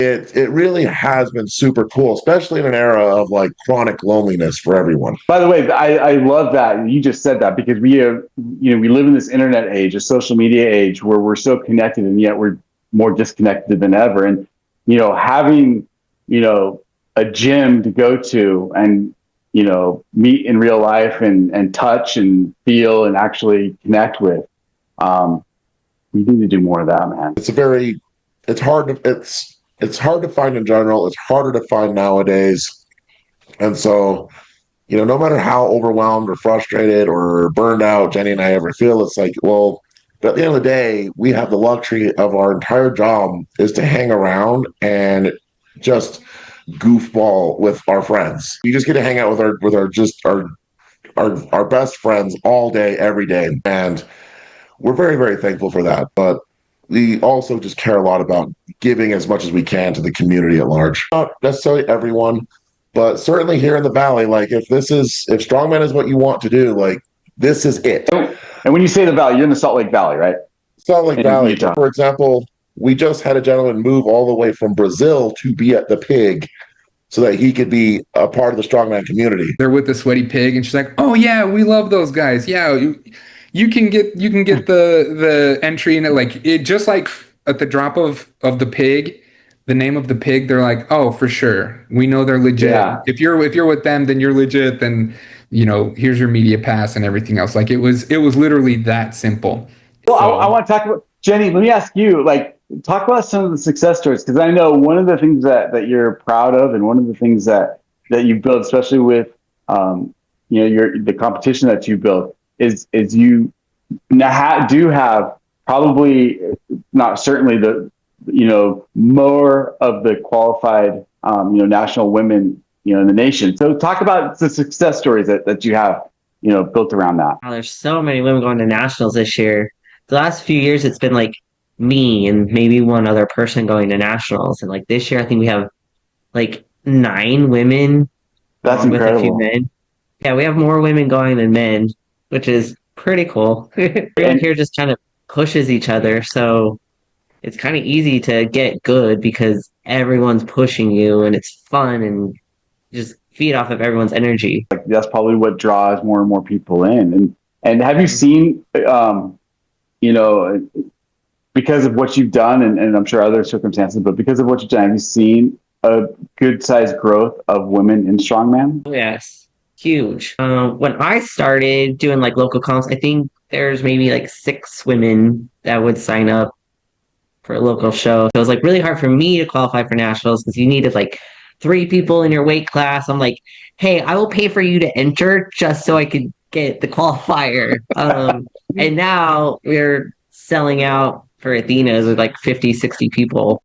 It really has been super cool, especially in an era of like chronic loneliness for everyone. By the way, I love that you just said that because we have, we live in this internet age, a social media age where we're so connected and yet we're more disconnected than ever. And, having, a gym to go to and, meet in real life and touch and feel and actually connect with. We need to do more of that, man. It's hard it's hard to find in general. It's harder to find nowadays. And so, no matter how overwhelmed or frustrated or burned out Jenny and I ever feel, it's like, well, but at the end of the day, we have the luxury of our entire job is to hang around and just goofball with our friends. You just get to hang out with our best friends all day, every day. And we're very, very thankful for that. But we also just care a lot about giving as much as we can to the community at large. Not necessarily everyone, but certainly here in the valley, like if strongman is what you want to do, like this is it. And when you say the valley, you're in the Salt Lake Valley, right? Salt Lake In Valley, Utah. for example, we just had a gentleman move all the way from Brazil to be at the Pig so that he could be a part of the strongman community. They're with the sweaty pig, and she's like, "Oh yeah, we love those guys. Yeah, you can get the entry in it, like it just like at the drop of the pig, the name of the pig. They're like, oh, for sure, we know they're legit. Yeah. If you're with them, then you're legit. Then here's your media pass and everything else. Like it was literally that simple. Well, So I want to talk about Jenny. Let me ask you, like, talk about some of the success stories because I know one of the things that you're proud of, and one of the things that you built, especially with the competition that you built, is you do have probably not certainly the more of the qualified national women in the nation. So talk about the success stories that you have built around that. Wow, there's so many women going to nationals this year. The last few years, it's been like me and maybe one other person going to nationals, and like this year, I think we have like 9 women, That's along with a few incredible. men. Yeah, we have more women going than men, which is pretty cool. Everyone And here just kind of pushes each other, so it's kind of easy to get good because everyone's pushing you, and it's fun and just feed off of everyone's energy. that's probably what draws more and more people in. And have you seen, you know, because of what you've done, and I'm sure other circumstances, but because of what you've done, have you seen a good sized growth of women in strongman? Oh, yes, huge. When I started doing like local comps, I think there's maybe like 6 women that would sign up for a local show. So it was like really hard for me to qualify for nationals because you needed like 3 people in your weight class. I'm like, hey, I will pay for you to enter just so I could get the qualifier. And now we're selling out for Athena's with like 50, 60 people.